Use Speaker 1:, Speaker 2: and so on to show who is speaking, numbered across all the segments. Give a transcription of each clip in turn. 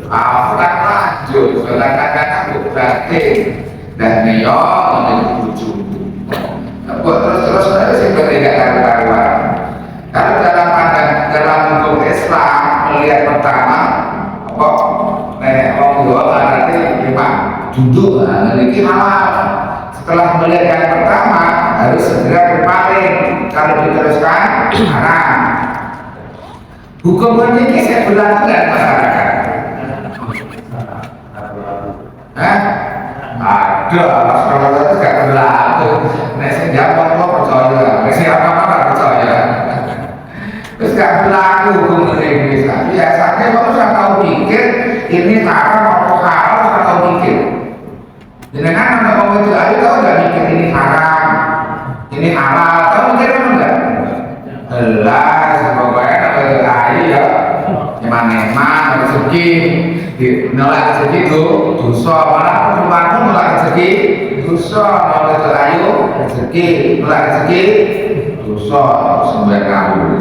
Speaker 1: Afran lanjut, kadang-kadang berarti dan neo menjadi bujuku. Buat terus sih berbeda karuan. Kalau dalam hukum Islam melihat pertama, kok orang tua berarti memang duduk, memiliki halal. Setelah melihat yang pertama harus segera berpaling. Kalau diteruskan haram. Hukum ini saya berlaku dalam masyarakat. Ada, kalau itu gak berlaku. Nek sing jawab kok percaya, nek sing apa percaya. Terus gak berlaku hukum Indonesia. Biasanya kalau sudah tahu pikir ini haram atau halal, sudah tahu pikir. Jangan anda ngomong itu, ayo tahu nggak mikir ini haram, ini halal, tahu mikir apa enggak? Belas, pokoknya ayo ya, eman-eman rezeki. Nolak rezeki itu dosa, malah perempuan nolak rezeki dosa, nolak ayu rezeki, nolak rezeki dosa, sembilan kamu.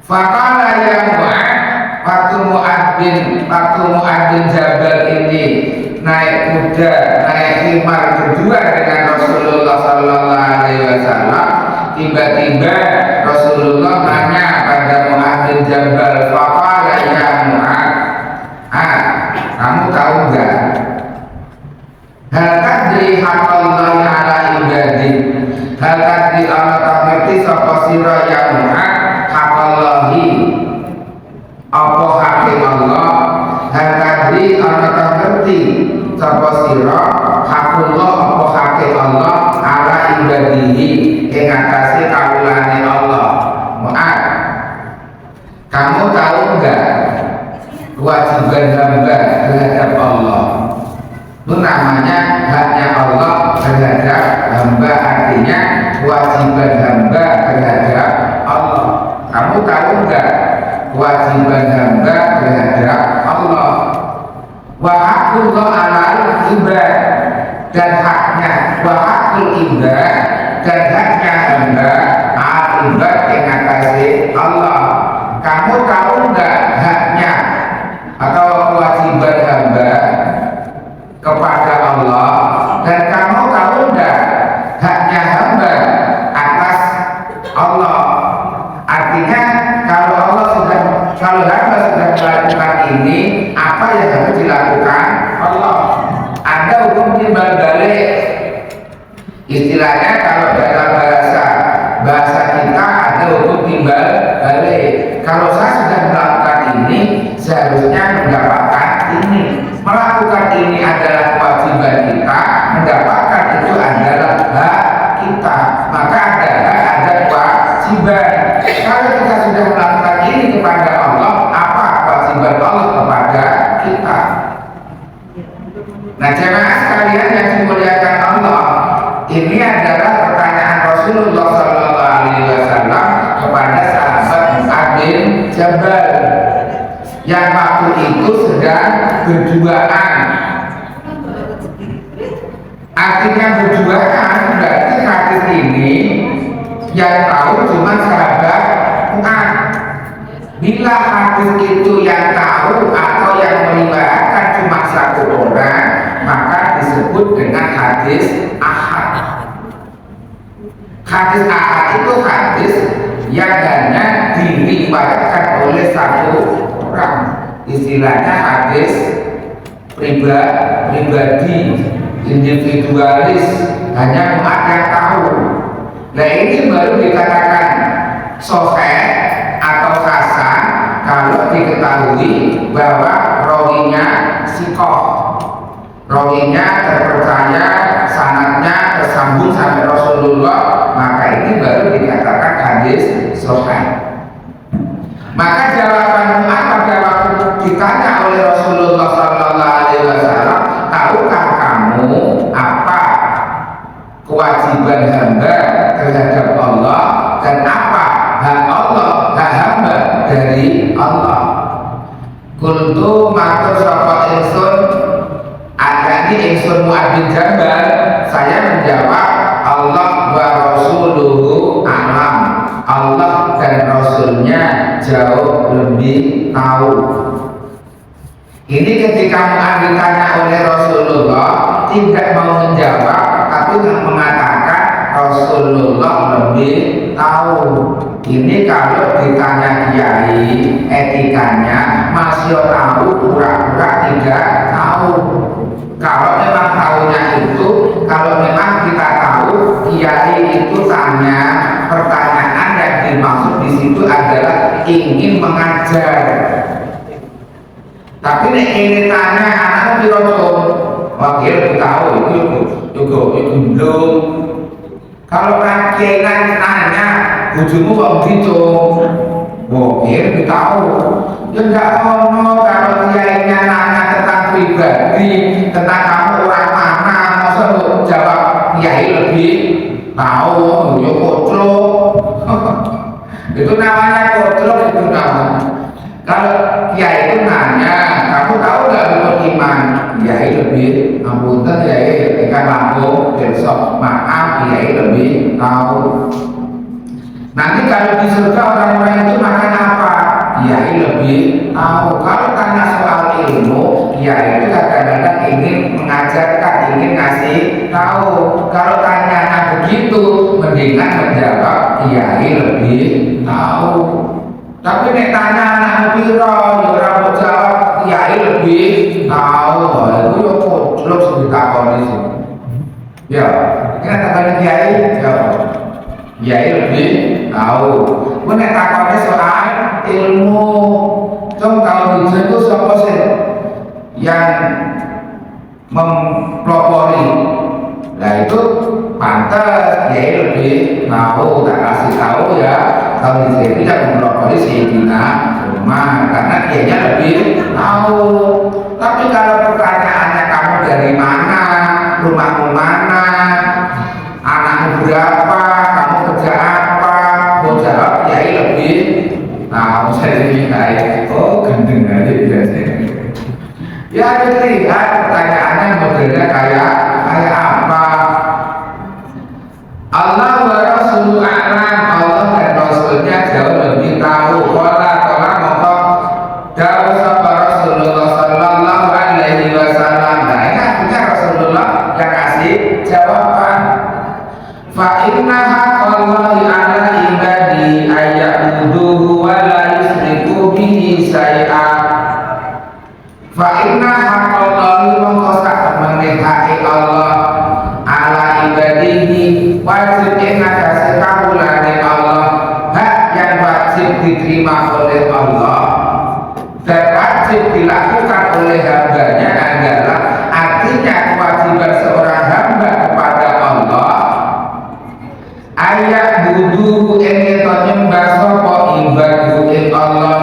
Speaker 1: Fakala yang waktu Mu'adzin Jabal ini naik kuda, naik himar berdua dengan Rasulullah Sallallahu Alaihi Wasallam. Tiba-tiba Rasulullah nanya pada Mu'adzin Jabal, fakala ya kamu tahu nggak? Hal tadri haqqallahi ala ibadi. Hal tadri Allah tak ngerti sapa sira ya Mu'ad haqqallahi apa hakim Allah. Hal tadri Allah tak ngerti sapa sira haqqullah apa hakim Allah ala ibadihi ing atase kawulane Allah. Mu'ad, kamu tahu nggak kewajiban hamba terhadap Allah? Itu namanya haknya Allah terhadap hamba, artinya kewajiban hamba terhadap Allah. Kamu tahu enggak kewajiban hamba terhadap Allah? Wa haqqullah 'alal ibad, dan haknya wa haqqul ibad, dan haknya hamba 'alal ibad yang atase Allah. Kamu tahu enggak haknya atau kewajiban hamba kepada Allah, dan kamu tahu enggak haknya hamba atas Allah? Artinya kalau hamba sudah melakukan ini, apa yang harus dilakukan Allah? Ada hukum timbal balik. Istilahnya kalau dalam bahasa kita ada hukum timbal balik. Kalau saya sudah melakukan ini, seharusnya mendapatkan ini. Melakukan ini adalah kewajiban kita, mendapatkan itu adalah hak kita. Maka ada kewajiban. Kalau kita sudah melakukan ini kepada Allah, apa kewajiban Allah kepada kita? Nah, jemaah sekalian yang dimuliakan Allah, ini adalah pertanyaan Rasulullah Sallallahu Alaihi Wasallam kepada sahabat Mu'adz bin Jabal yang waktu itu sedang berduaan. Artinya berduaan berarti hadis ini yang tahu cuma sahabat Mu'adz. Bila hadis itu yang tahu atau yang meriwayatkan cuma satu orang, maka disebut dengan hadis ahad. Hadis ahad itu hadis yang hanya diriwayatkan oleh satu orang. Istilahnya hadis pribadi, individualis, hanya Mu'adz yang tahu. Nah, ini baru dikatakan sahih atau hasan kalau diketahui bahwa rawinya sikoh, rawinya terpercaya, sanadnya tersambung sampai Rasulullah, maka ini baru dikatakan hadis sahih. Maka jawaban Mu'adz pada waktu ditanya oleh Rasulullah Sallallahu Alaihi Wasallam, tahukah kamu apa kewajiban hamba terhadap Allah dan apa hak Allah, hak hamba dari Allah? Kuntu matur sapa ingsun, adani ingsun Mu'adz bin Jabal, saya menjawab Allah wa rasuluhu a'lam. Allah dan Rasulnya jauh lebih tahu. Ini ketika ditanya oleh Rasulullah tidak mau menjawab, tapi mengatakan Rasulullah lebih tahu. Ini kalau ditanya kiai etikanya masih tahu, pura-pura tidak tahu. Kalau memang tahunya itu, kalau memang kita tahu, kiai itu tanya pertanyaan yang dimaksud di situ adalah ingin mengajar. Tapi nek ini tanya anaknya dirocok, wakil tahu itu belum. Kalau kiai nanya bujumu wong dicung, wakil tahu. Ya enggak ono kalau kiainya nanya tentang pribadi, tentang kamu orang mana, masa jawab kiai lebih tahu, ya kocok. Itu namanya kocok, itu namanya. Kalau kiai itu nanya, kamu tahu nggak rukun iman? Kiai lebih, ngapunten kiai ketika lampung besok, maaf kiai lebih tahu. Nanti kalau di surga orang-orang itu makan apa? Kiai lebih tahu. Kalau tanya soal ilmu, kiai itu kadang-kadang ingin mengajarkan, ingin ngasih tahu. Kalau tanyanya begitu, mendingan menjawab kiai lebih tahu. Tapi nek tanya anak piro, ya ora mau jawab kiai lebih tahu. Itu yo goblok sing ditakoni sih. Ya, kira takoni kiai, ya. Kiai lebih tahu. Nek takoni soal ilmu, cung tahu itu sapa sih yang mempelopori. Nah itu pantas kiai lebih tahu, tak kasih tahu ya. Kalau di sini tidak mempelopori Sayyidina Umar karena kiainya lebih tahu. Tapi kalau pertanyaannya kamu dari mana, rumahmu mana, anakmu berapa, kamu kerja apa, mau jawab kiai lebih tahu. Saya kiai, oh gendeng aja biasanya. Ya dilihat pertanyaannya modelnya kayak apa. Allah wa Rasulullah a'lam, Allah dan Rasulnya jauh lebih tahu. Kola mongko jauh sapa Rasulullah sallallahu alaihi wasallam. Nah ini artinya Rasulullah yang kasih jawaban. Fa inna haqqallahi ala ibadi ayyabuduhu wa la yusriku bihi syai'a. Fa inna haqqallahi mongko sak temene hake Allah ala ibadihi wajib ingatasi kawulane Allah, hak yang wajib diterima oleh Allah dan wajib dilakukan oleh hambanya adalah artinya kewajiban seorang hamba kepada Allah ayat budu ing nyembah sapa ibadu ing Allah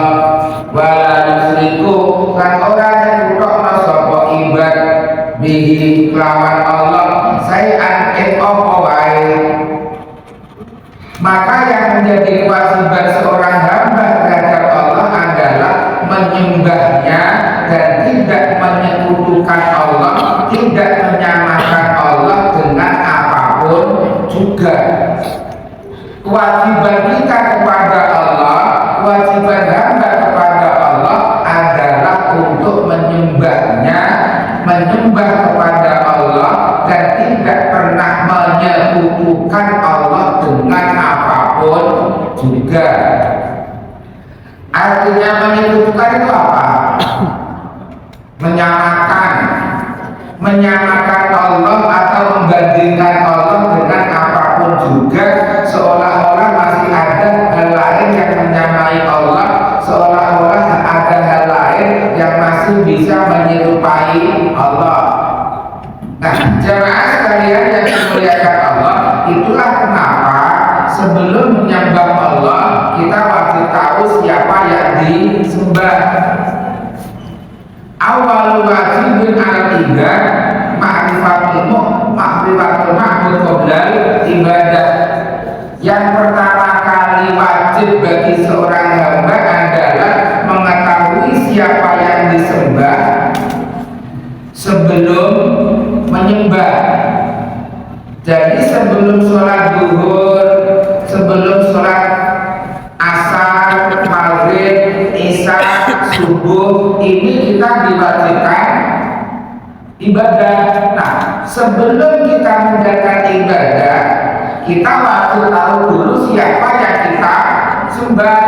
Speaker 1: wala yusriku kan ora nyekutokno sapa ibad bihi kelawan Allah sayan ing apa wae. Maka yang menjadi kewajiban seorang hamba terhadap Allah adalah menyembahnya dan tidak menyekutukan Allah, tidak menyamakan Allah dengan apapun juga. Kewajiban kita kepada Allah, kewajiban hamba kepada Allah adalah untuk menyembahnya, menyembah kepada Allah dan tidak pernah menyekutukan Allah dengan apapun juga. Artinya menyekutukan itu apa? Menyamakan Allah atau membandingkan Allah dengan apapun juga, seolah-olah masih ada hal lain yang menyamai Allah, seolah-olah ada hal lain yang masih bisa menyerupai Allah. Nah, jemaah sekalian yang dimuliakan Allah, itulah kenapa sebelum menyembah Allah kita wajib tahu siapa yang disembah. Awal wajibin al-ibad ma'rifatul ma'bud qoblal ibadah. Yang pertama kali wajib bagi seorang hamba adalah mengetahui siapa yang disembah sebelum menyembah. Jadi sebelum sholat duhur, sebelum sholat asar subuh ini kita diwajibkan ibadah. Nah, sebelum kita menjalankan ibadah, kita wajib tahu dulu siapa yang kita sembah.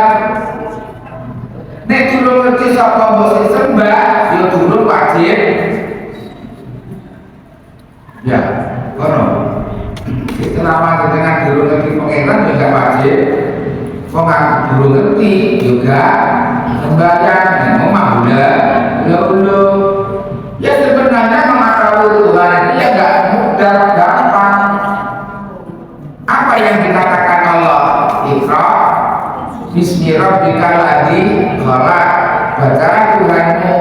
Speaker 1: Nek dulu ngerti sapa mbok sembah, ya dulu wajib. Ya, kono. Itu nama dengan dulu ngerti pengenan juga wajib. Kok dulu ngerti juga sembahyang dan memahula. Ya sebenarnya mengetahui Tuhan itu ya gak mudah, gampang. Apa yang dikatakan Allah? Iqra bismi rabbikal ladzi khalaq. Baca Tuhanmu.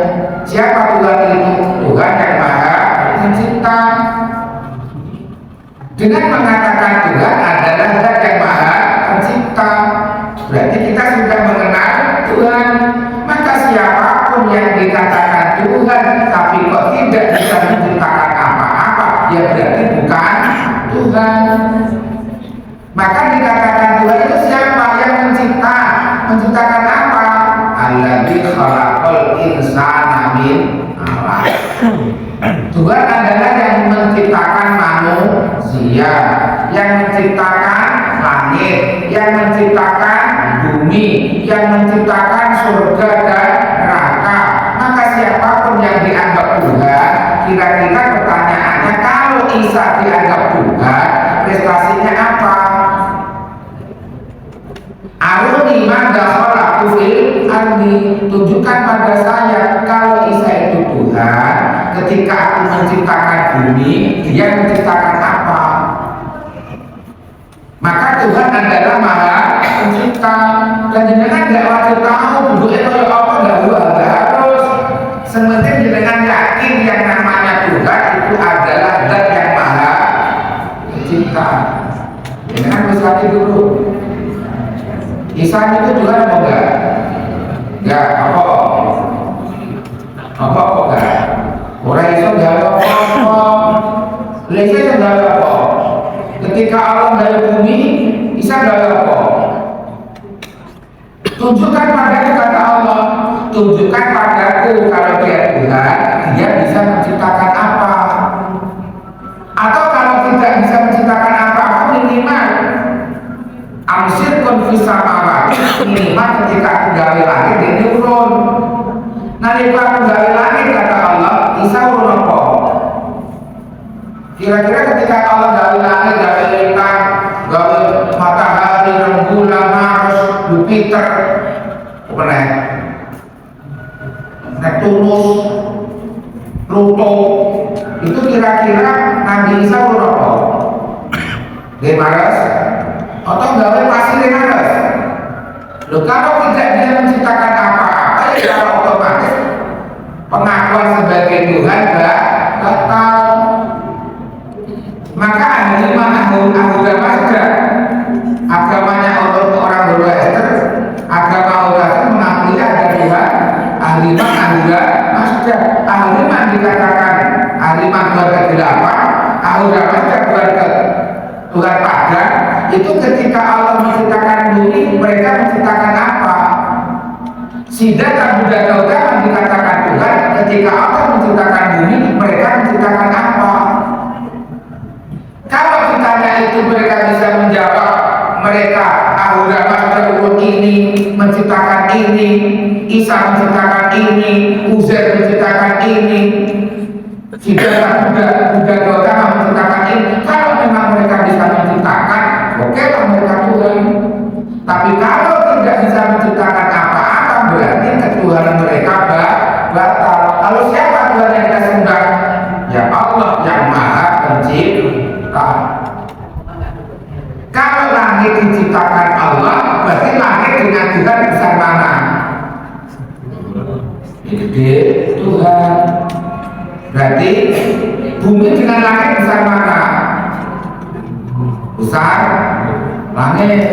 Speaker 1: Siapa Tuhan itu? Tuhan yang Maha Pencipta. Dengan mengatakan Tuhan adalah Zat yang Maha Pencipta, berarti kita sudah mengenal Tuhan. Maka siapapun yang dikatakan Tuhan tapi kok tidak bisa menciptakan apa-apa, ya berarti bukan Tuhan. Maka dikatakan Tuhan itu siapa yang mencipta? Menciptakan apa? Alladzi khalaqal insana min 'alaq. Tuhan adalah yang menciptakan manusia, yang menciptakan langit, yang menciptakan bumi, yang menciptakan surga dan neraka. Maka siapapun yang dianggap Tuhan, kira-kira pertanyaannya, kalau Isa dianggap Tuhan, prestasinya apa? Aruni madza khalaqtu fil ardi. Tunjukkan pada saya kalau Isa itu Tuhan, ketika aku menciptakan bumi, dia menciptakan apa? Maka Tuhan adalah Maha Pencipta. Dan jenengan tidak wajib tahu bentuknya kayak apa, tidak harus. Sementing jenengan yakin yang namanya Tuhan itu adalah Zat yang Maha Pencipta. Jenengan bisa dulu. Isa itu Tuhan apa enggak? Enggak, apa? Apa enggak? Orang itu enggak apa-apa. Isa enggak apa. Ketika Allah dari bumi, Isa enggak apa. Tunjukkan padaku, kata Allah, tunjukkan padaku kalau dia Tuhan, dia bisa menciptakan apa? Atau kalau tidak bisa menciptakan apa-apa, minimal amsir konfisamawa, minimal ketika aku gawe langit dia turun. Nalika aku gawe langit, kata Allah, Isa urun apa? Kira-kira ketika Allah gawe langit, gawe lintang, gawe matahari, rembulan, Mars, Jupiter, Neptunus, Pluto, itu kira-kira Nabi Isa urun apa? Di Mars? Atau gawe pasir di Mars? Loh, kalau tidak dia menciptakan apa-apa, ya kalau otomatis pengakuan sebagai Tuhan batal. Maka ahli agama saja, agamanya orang berwester, agama orang mengakui ada Tuhan. Ahli agama saja, ahli dikatakan ahli Tuhan ke-8, agama saja Tuhan Padang. Itu ketika Allah menciptakan bumi, mereka menciptakan apa? Siddhartha Buddha Gautama dikatakan Tuhan, ketika Allah menciptakan bumi, mereka menciptakan apa? Kalau ditanya itu mereka bisa menjawab, mereka agama berurut ini, menciptakan ini, Isa menciptakan ini, Uzair menciptakan ini, Siddhartha Buddha Gautama menciptakan ini. Kalau memang mereka bisa menciptakan, oke lah mereka Tuhan. Tapi kalau tidak bisa menciptakan apa-apa, berarti ketuhanan mereka batal. Lalu siapa Tuhan yang kita sembah? Ya Allah yang Maha Pencipta. Kalau langit diciptakan Allah, berarti langit dengan Tuhan besar mana? Gede Tuhan. Berarti bumi dengan langit besar mana? Besar langit.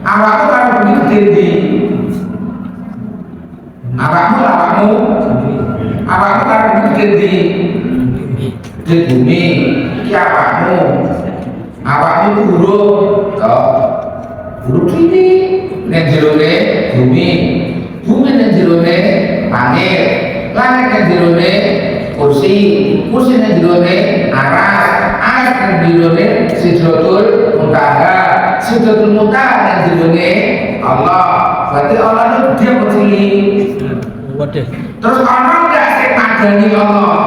Speaker 1: Awakmu kalau bumi gede, awakmu kalau bumi gede bumi, iki awakmu buruk, buruk ini, neng jerone bumi neng jerone langit, langit yang jerone kursi, kursi yang jerone aras, aras yang jerone Sidratul Muntaha, Sidratul Muntaha yang jerone Allah. Berarti Allah itu dia bercili. Terus orang nggak sih madani Allah?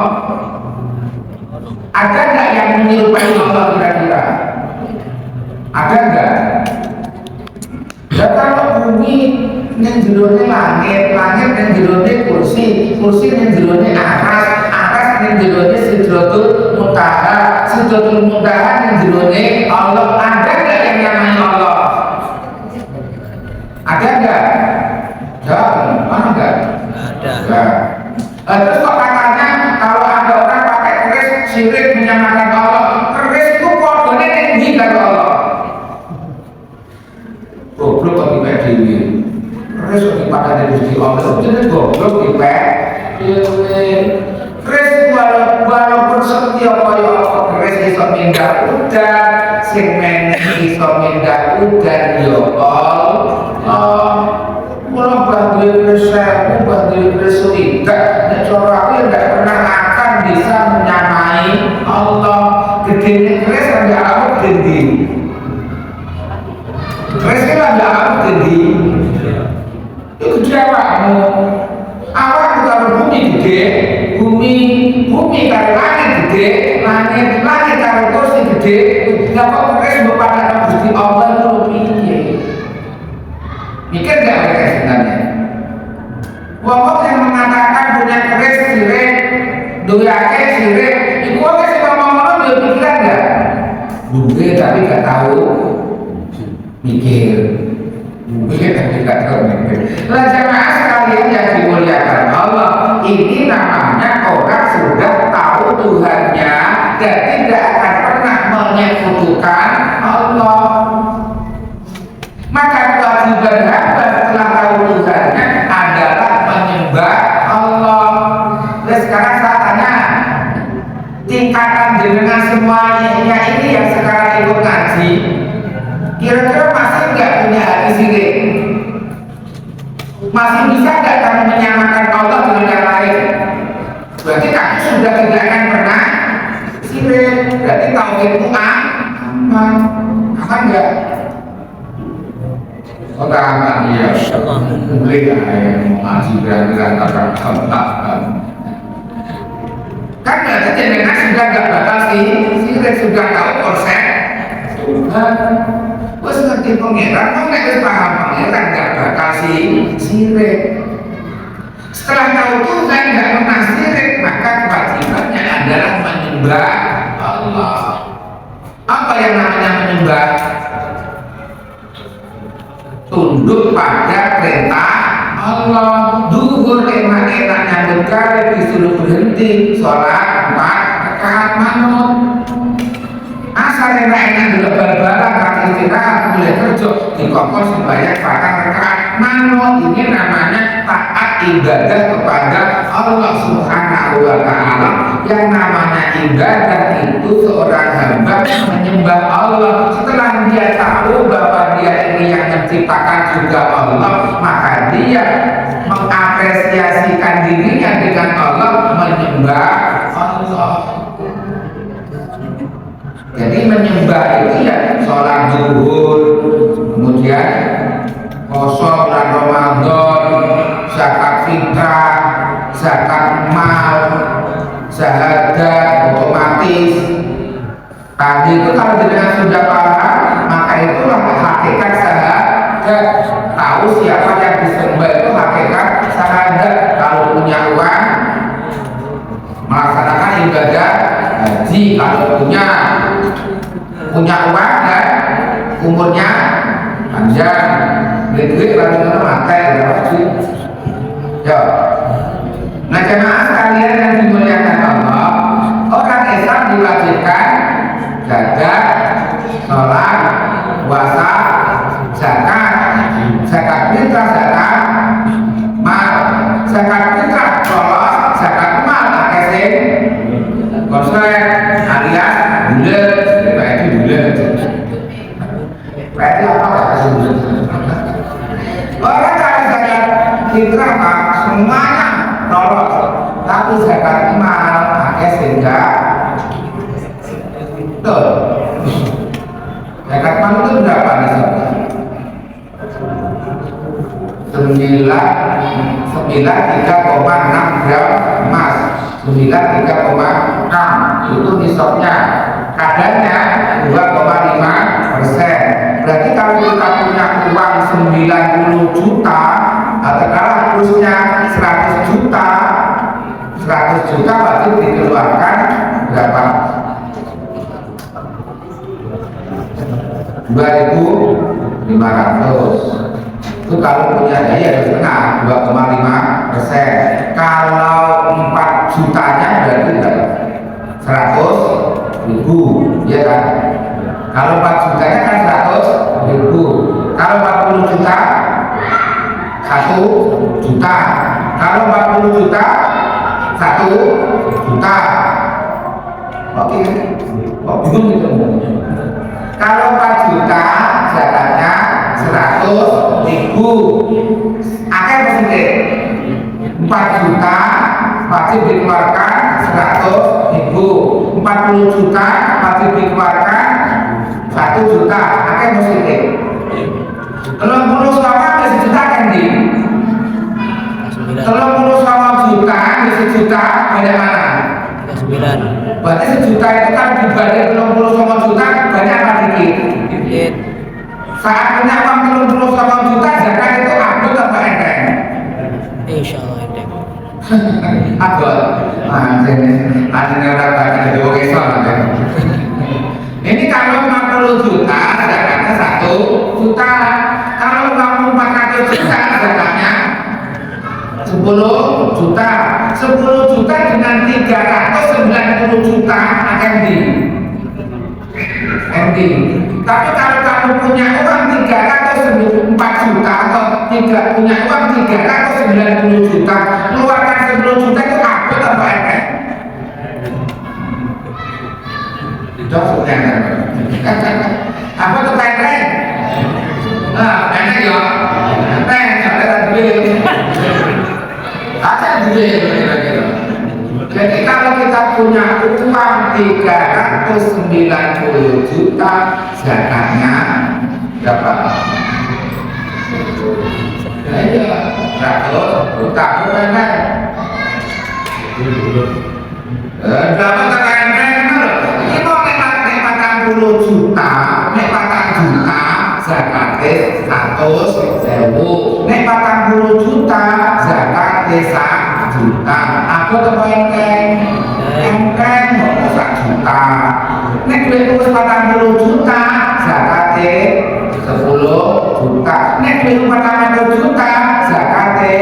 Speaker 1: Ada nggak yang menyerupai Allah kira-kira? Ada nggak? Dan kalau bumi yang jerone langit, langit yang jerone kursi, kursi yang jerone aras, aras yang jerone Sidratul Muntaha, Sidratul Muntaha yang jerone Allah. Ada nggak yang namanya Allah? Ada nggak? Jawab, mana nggak? Ada. Terus kok katanya kalau ada orang pakai keris syirik menyamakan Allah, keris itu kodenya tinggi dari Allah. Goblok kok dipek dhewe. Keris kok dipadani Gusti Allah, jenenge goblok dipek dhewe. Keris walaupun setia kaya apa keris iso mindah udan, sing meneh iso mindah udan ya Allah. Kalau bahwa bersama, bahwa bersuriga, dan cara aku yang tidak pernah akan bisa menyamai Allah. Gedenya keris ada apa gede? Keris kan ada apa gede? Itu jawabmu. Awak kalau bumi gede, bumi kalau langit gede, langit kalau kursi gede, dapat keris berpada Gusti Allah itu piye? Mikir gak mereka sebenarnya? Wong yang mengatakan punya keris sirik, doyake sirik, itu orang sih ngomong-ngomong dia pikiran gak? Mungkin tapi gak tahu mikir. Mungkin tapi gak tahu mikir. Lah jamaah sekalian yang dimuliakan Allah, ini namanya orang sudah tahu Tuhannya dan tidak akan pernah menyekutukan Allah. Maka kewajiban hamba setelah tahu Tuhannya adalah menyembah Allah. Dan sekarang saya tanya, tingkatan jenengan semuanya ini yang sekarang ikut ngaji, kira-kira masih nggak punya hati sirik? Masih bisa nggak kamu menyamakan Allah dengan yang lain? Berarti kamu sudah tidak akan pernah sirik. Berarti tauhidmu aman nggak? Orang ya, boleh yang mengaji berantakan tempat kan berarti jenengan sudah gak bakal sirik, sudah tahu konsep Tuhan. Wes ngerti pengeran, kok nggak paham pengeran gak bakal sirik. Setelah tahu Tuhan gak pernah sirik, maka kewajibannya adalah menyembah Allah. Apa yang namanya menyembah? Tunduk pada perintah Allah. Duhur enak-enaknya berkali disuruh berhenti sholat 4 rakaat manut. Asal enak-enak juga bal-balan kaki istirahat boleh kerja di kokos sembahyang 4 rakaat manut. Ini namanya taat ibadah kepada Allah Subhanahu wa Ta'ala. Yang namanya ibadah itu seorang hamba menyembah Allah. Setelah dia tahu bahwa dia ini yang menciptakan juga Allah, maka dia mengapresiasikan dirinya dengan Allah, menyembah Allah. Jadi menyembah itu ya sholat zuhur, kemudian puasa bulan Ramadan, zakat fitrah, zakat mal, syahadat otomatis. Tadi itu kalau jenengan sudah paham, maka itulah hakikat syahadat. Tahu siapa yang disembah itu hakikat syahadat. Kalau punya uang, melaksanakan ibadah haji. Kalau punya uang dan umurnya panjang, duit lalu mati berarti. Ya. Nah jemaah sekalian yang dimuliakan Allah, orang Islam diwajibkan zakat, sholat, puasa, zakat, zakat fitrah, zakat mal, zakat fitrah, polos, zakat mal, akeh konsep alias bulat, berarti bulat. Berarti apa kata bulat? Orang kalau zakat fitrah semuanya lolos. Tapi zakat mal pakai sehingga betul. Zakat mal itu berapa nih saudara? 93,6 gram emas, 93,6 itu nisabnya. Kadarnya 2,5%. Berarti kalau kita punya uang 90 juta, katakanlah kursnya 100 juta, 100 juta wajib dikeluarkan berapa? 2.500. Itu kalau punya daya setengah 2,5%. Kalau 4 jutanya berarti berapa? 100.000, ya kan? Kalau 4 jutanya kan 100.000. Kalau 40 juta 1 juta. Kalau 40 juta 1 juta. Oke, bingung gitu. Kalau 4 juta zakatnya 100.000. Akan sedikit. 4 juta wajib dikeluarkan 100.000. 40 juta wajib dikeluarkan 1 juta. Akan sedikit. Kalau 10 sama 1 juta kan di. Kalau 10 juta 1 juta banyak mana? 9. Berarti 1 juta itu kan dibanding 60 juta banyak apa dikit? Saat punya uang 30 juta zakat itu abdul apa enteng?
Speaker 2: Insya Allah enteng.
Speaker 1: Abdul. Nah, ini orang banyak jadi orang Islam. Ini kalau 50 juta zakatnya 1 juta. Kalau 400 juta zakatnya 10 juta. 10 juta dengan 390 juta akan ending. Tapi kalau kamu punya uang 304 juta atau punya uang 390 juta, keluarkan 10 juta itu apa tambah enteng? Itu enteng. Apa tuh enteng? Nah, enteng ya. Enteng, ada duit. Ada duit kira-kira. Jadi kalau kita punya uang 390 juta, zakatnya berapa? Ya iya, 100 juta bukan? Berapa kekayaan ini mau nekmatan 40 juta, nekmatan juta, zakatnya 100.000, nekmatan 40 juta, zakatnya 1 juta. Aku tuh enteng mau 1 juta. Nek duit ku 40 juta, zakate 10 juta. Nek duit 40 juta, zakate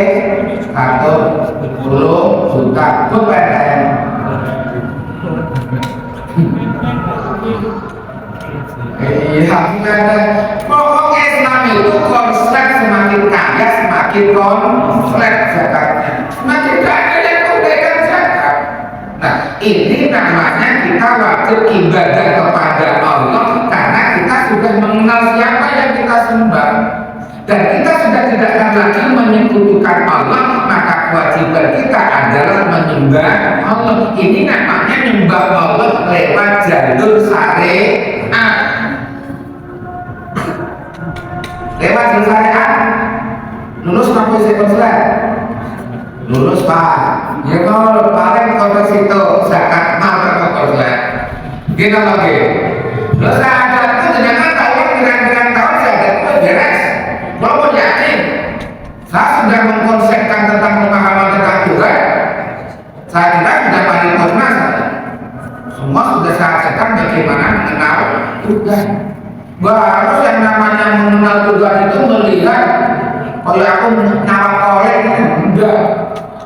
Speaker 1: 10 juta. Ku enteng. Iya, pokoknya Islam itu konslet semakin kaya, semakin konslet zakatnya. Semakin kaya yang memberikan zakat. Nah, ini namanya kita wajib ibadah kepada Allah karena kita sudah mengenal siapa yang kita sembah. Dan kita sudah tidak akan lagi menyekutukan Allah, maka kewajiban kita adalah menyembah Allah. Ini namanya menyembah Allah lewat jalur syariat. Lewat jalur syariat. Lulus mampu sekolah. Lulus Pak. Ya kalau paling kalau situ zakat mal ke konsulat. Gitu lagi. Terus ada itu jangan tahu kira-kira tahun zakat itu beres. Mau yakin? Saya sudah mengkonsepkan tentang pemahaman tentang Tuhan. Saya kira sudah paripurna. Semua sudah saya ajarkan bagaimana mengenal Tuhan. Harus yang namanya mengenal Tuhan itu melihat. Kalau aku nawak oleh itu enggak.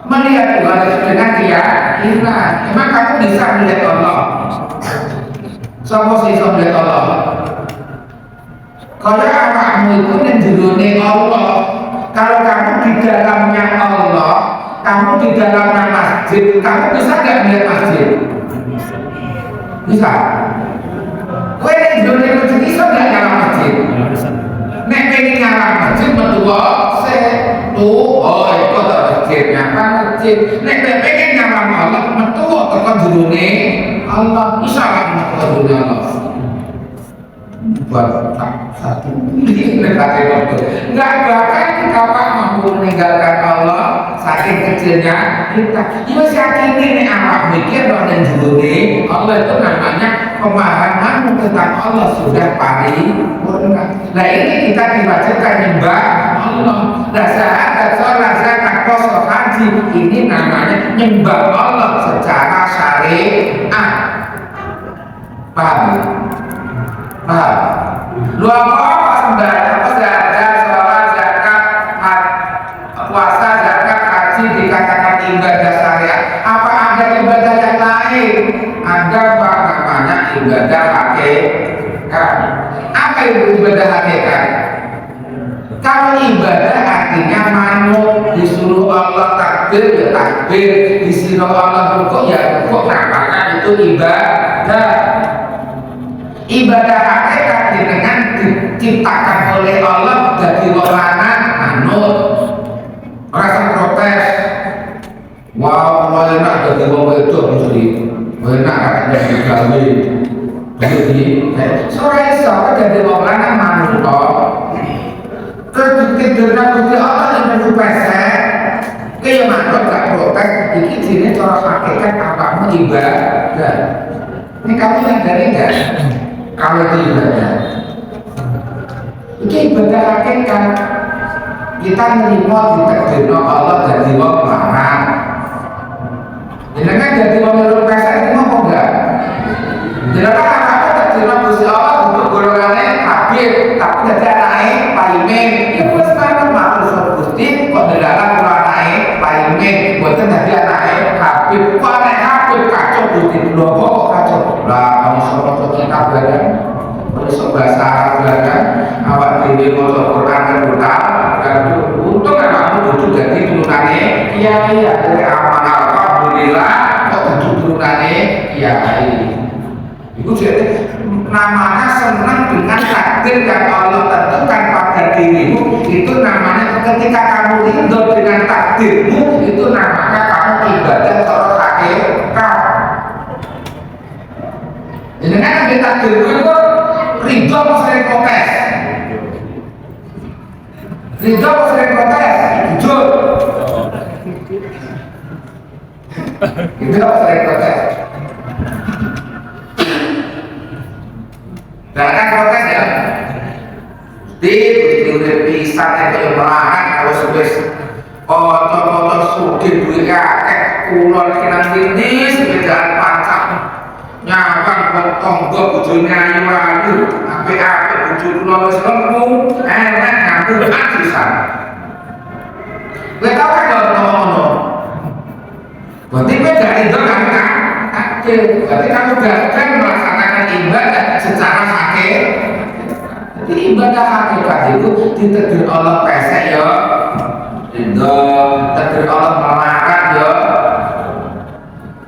Speaker 1: Melihat Tuhan itu dengan keyakinan. Emang kamu bisa melihat Allah? Sama sih melihat Allah. Kalau awakmu itu menjuruni Allah, kalau kamu di dalamnya Allah, kamu di dalamnya masjid, kamu bisa nggak melihat masjid? Bisa. Kue menjuruni masjid bisa nggak nyala masjid? Nek pengen nyala masjid berdua, oh itu tak masjid. masjidnya kan masjid nek pengen ngaram Allah metu tekan jurune Allah bisa lah metu jurune Allah buat satu dekatnya waktu nggak bakal kita mampu meninggalkan Allah saking kecilnya kita ya yakin ini amat mikir dan jurune Allah itu namanya pemahaman tentang Allah sudah paripurna. Nah ini kita diwajibkan nyembah Allah. Nah syahadat sholat zakat puasa haji ini namanya nyembah Allah secara syariat. Paham? Paham? Lu apa sembahyang zakat sholat zakat puasa zakat haji dikatakan ibadah syariat? Apa ada ibadah yang lain? Ada apa namanya ibadah hakikat? Apa itu ibadah hakikat? Kalau ibadah artinya manut disuruh Allah takbir ya takbir, disuruh Allah rukuk ya rukuk, nah itu ibadah. Ibadah hakikat dengan diciptakan oleh Allah jadi wong lanang manut, rasa protes. Wah, mulai enak jadi wong wedok jadi enak ada digawe. Jadi, sore iso jadi wong lanang manut kok. Terus dikidurna Gusti Allah yang menuju pesek. Ki manut gak protes, iki jenenge cara hakikat apamu ibadah. Ini kamu nyadari enggak? Kalau itu ibadah. Ini ibadah hakikat. Kita menerima ditakdirno Allah jadi wong lanang. Jenengan jadi wong loro pesek itu mau enggak? Jenengan apa takdirno Gusti Allah untuk golongane habib, tapi dadi anake paimin. Ya wis kan matur Gusti kok dalam anake paimin, mboten dadi anake habib. Kok anake habib kacau Gusti lho kok kacau. Lah kamu sopo kita badan. Terus bahasa Arab badan, awak dhewe maca Quran kedutaan, dan untung kamu duduk jadi turunane kiai ya dari amal alhamdulillah kok duduk turunane kiai. Itu jadi namanya senang dengan takdir yang Allah tentukan pada dirimu. Itu namanya ketika kamu ridho dengan takdirmu, itu namanya kamu ibadah cara hakikat. Jadi kan di takdirmu itu ridho apa sering protes? Ridho apa sering protes? Jujur. Itu apa sering protes? Nah kan protes ya, di udah pisan itu yang melarat kalau sebes kotor sugih duit kakek kulon kinang ini sepedaan pancak nyawang tonggo bujurnya ayu-ayu api-api bujur kulon selengku enak ngaku hatisan gue tau kan kalau ngomong berarti gue gak itu kan berarti kamu gagal melaksanakan ibadah secara hakikat. Jadi ibadah hakikat itu ditakdir Allah pesek ya, takdir Allah melarat ya.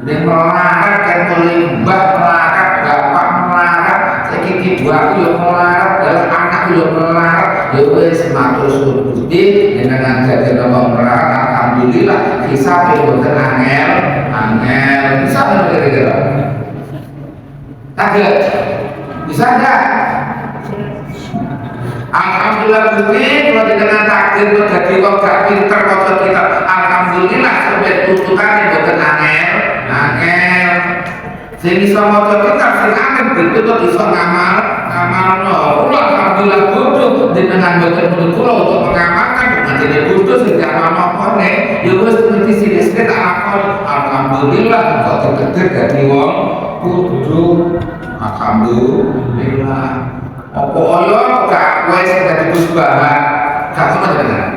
Speaker 1: Jadi melarat kan melimbah melarat, bapak melarat, sedikit buahku ya melarat, dalam anakku ya melarat. Ya wes matur suwun Gusti dengan jadi Allah melarat, alhamdulillah kisah boten angel. Bisa nggak kira-kira? Takut? Bisa nggak? Alhamdulillah Gusti kalau dengan takdir itu jadi wong gak pinter kok kita alhamdulillah sampai tuntutannya boten angel. Sing iso maca kitab sing angel begitu kok iso ngamalno. Kula alhamdulillah bodoh dengan boten kula untuk mengamalkan dengan jadi bodoh sing ngamal nek ya wis mesti sithik tak lakon. Alhamdulillah kok ditetir dadi wong bodoh. Alhamdulillah. Apa ayo gak kowe sing dadi kusbahan? Gak ngono jenengan.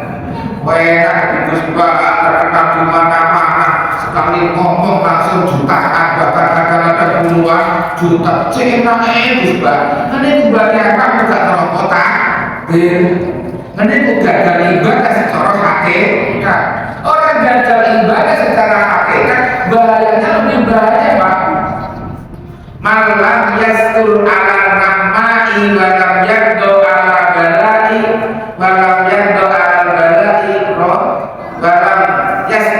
Speaker 1: Kowe gak dadi kusbahan terkenal di mana-mana sekali ngomong langsung jutaan bahkan kadang-kadang puluhan juta cenake kusbahan. Ngene kusbahan apa gak terokota? Ngene ku gagal ibadah secara hakikat. Orang gagal ibadah secara hakikat bahayanya lebih bahaya Pak. Malam yastur ala namai walam yaddo ala balai walam yaddo ala balai walam yastur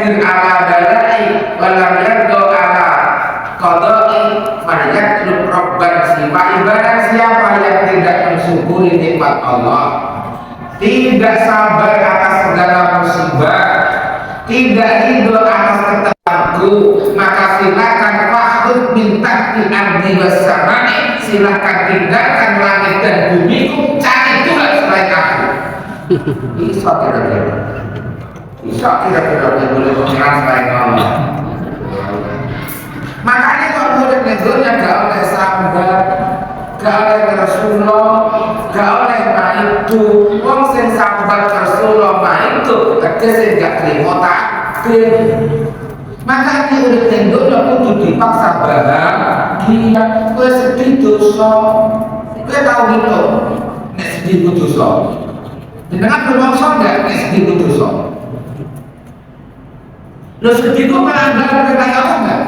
Speaker 1: Barang siapa yang tidak mensyukuri nikmat Allah, tidak sabar atas segala musibah, tidak ridho atas ketetapanku, maka silakan fahdud min tahti ardi wassamai, silakan tinggalkan langit dan bumiku, cari Tuhan selain aku. Bisa kira-kira, bisa kira-kira boleh mengenal selain Allah. Makanya kalau boleh negurnya gak oleh sahabat, gak oleh Rasulullah, gak oleh maitu. Wong sing sahabat Rasulullah maitu tegese gak terima takdir. Makanya udah negurnya kudu dipaksa bahagia. Kowe sedih dosa, kowe tau gitu nek sedih dosa. Dengan bermaksud gak nek sedih dosa. Lo sedih kok melanggar perintah Allah enggak?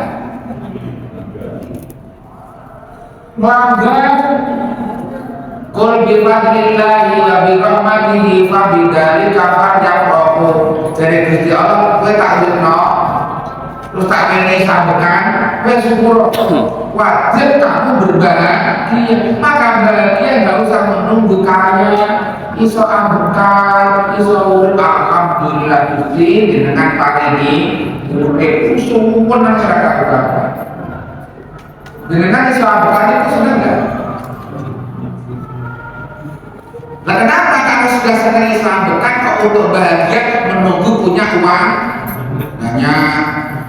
Speaker 1: Melanggar. Qul bi fadlillahi wa bi rahmatihi fa bidzalika falyafrahu. Jadi Gusti Allah kowe tak rutno terus tak kene sambekan, kowe syukur. Wajib kamu berbahagia. Maka bahagia enggak usah menunggu kaya, iso ambekan, iso urip alhamdulillah Gusti dengan paringi urip sumpun nang masyarakat. Dengan iso ambekan itu senang enggak? Nah, kenapa kalau sudah senang iso ambekan kok untuk bahagia menunggu punya uang banyak?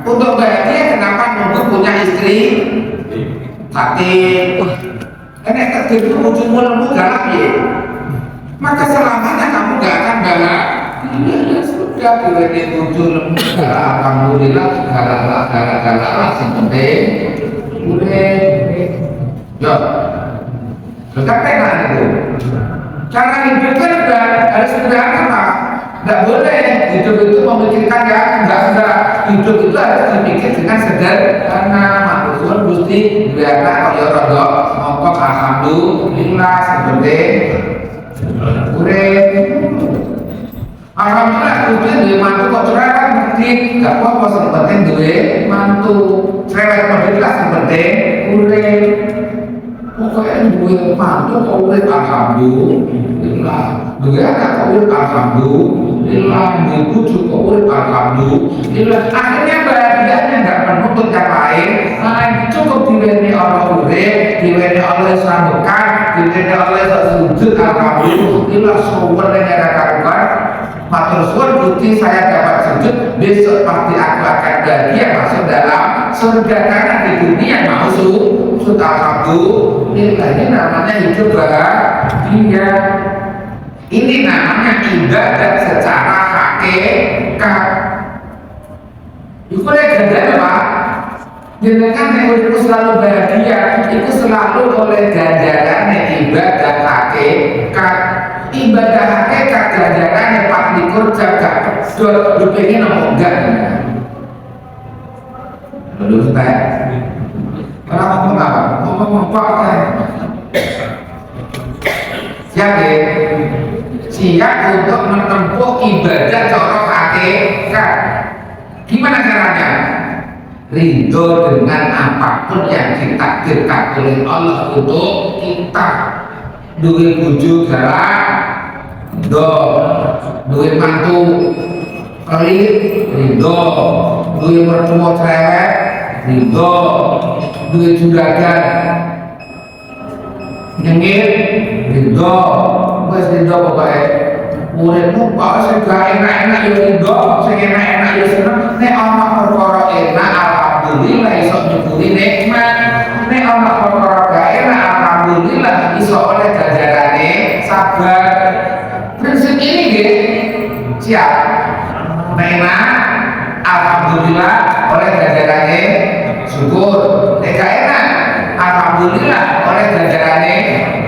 Speaker 1: Untuk bahagia kenapa menunggu punya istri sakit? Karena takdir itu ujungmu lembut galak ya. Maka selamanya kamu gak akan bahagia. Ya sudah, diwede ujung lembut galak, alhamdulillah galak sing penting udah. Yo, tetap pegang itu. Cara hidup kan harus sederhana. Nggak boleh hidup itu memikirkan yang enggak. Hidup itu harus dipikir dengan sederhana. Maksudnya Gusti biarlah kaya rada mongkok alhamdulillah seperti urip. Alhamdulillah Gusti duwe mantu kok cerewet medhit, gak apa-apa sing penting duwe mantu. Cerewet medhit lah sing penting urip. Pokoknya duwe mantu kok urip alhamdulillah. Duwe anak kok urip alhamdulillah. Duwe bojo kok urip alhamdulillah. Akhirnya bahagianya nggak menuntut yang lain. Cukup diweni Allah urip, diweni Allah sambekan, diweni Allah sujud alhamdulillah. Sumber yang ada karuan. Matur suwun Gusti, saya dapat sujud, besok pasti aku akan bahagia masuk dalam surga karena di dunia mau sujud alhamdulillah. Ini namanya hidup bahagia. Ini namanya ibadah secara hakikat. Itu oleh ganjaran Pak. Jenengan yang uripku selalu bahagia, itu selalu oleh ganjaran ibadah hakikat. Ibadah hakikat ganjaran 24 jam. Sudah lu pengen apa enggak? Belum Ustaz. Kenapa ngomong apa? Ngomong apa? Siap ya? Siap untuk menempuh ibadah cara hakikat. Gimana caranya? Ridho dengan apapun yang ditakdirkan oleh Allah untuk kita. Duwe bojo galak, ridho. Duwe mantu pelit, ridho. Duwe mertua cerewet, ridho. Duwe juragan nyengir, ridho. Wes ridho pokoknya. Uripmu kok sing gak enak-enak ya ridho, sing enak-enak ya seneng. Nek ana perkara enak alhamdulillah iso nyukuri nikmat. Nek ana perkara gak enak alhamdulillah iso oleh ganjarane sabar. Prinsip ini nggih siap. Nek enak alhamdulillah oleh ganjarane syukur. Nek gak enak alhamdulillah oleh ganjarane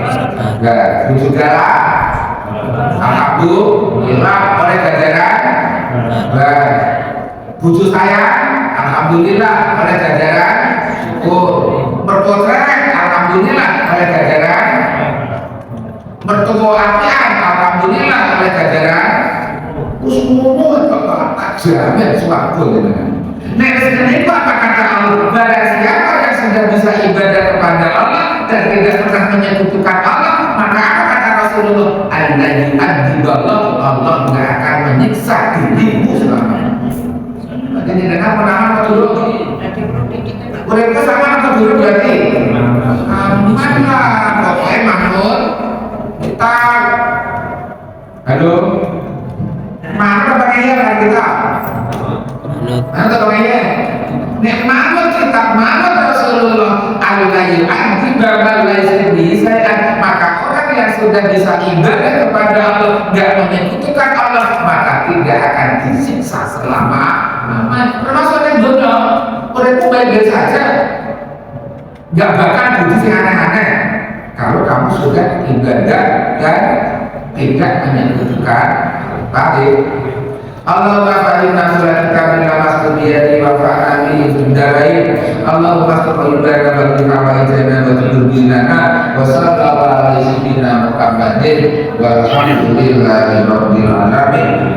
Speaker 1: sabar. Juga alhamdulillah oleh ganjaran sabar. Bojo saya alhamdulillah oleh ganjaran syukur. Mertua cerewet alhamdulillah oleh ganjaran. Mertua apian alhamdulillah oleh ganjaran. Semua Bapak jamin swarga gitu. Nek rezeki apa kata Allah? Barang siapa yang sudah bisa ibadah kepada Allah dan tidak pernah menyekutukan Allah, maka apa kata Rasulullah? Allah yu'adziballahu, Allah nggak akan menyiksa dirimu selamanya. Jadi dengan menahan kedua, mereka sama kedua berarti aman lah, pokoknya Mahmud kita, halo, mana pakainya kan kita, mana pakainya, nek Mahmud kita, Mahmud Rasulullah, Allah yu'adziballahu bisa, maka orang yang sudah bisa ibadah kepada Allah, nggak menyekutukan Allah, maka tidak akan disiksa selama. Termasuk yang bodoh, orang itu baik-baik saja, nggak bakal budi aneh-aneh. Kalau kamu sudah ibadah dan tidak menyekutukan tadi. Allahumma fa'inna sholatika min lamasudiyati wa fa'ami sundarain. Allahumma sholibana wa bihawaijana wa tudubinana wa sallallahu alaihi sayyidina Muhammadin walhamdulillahi rabbil alamin.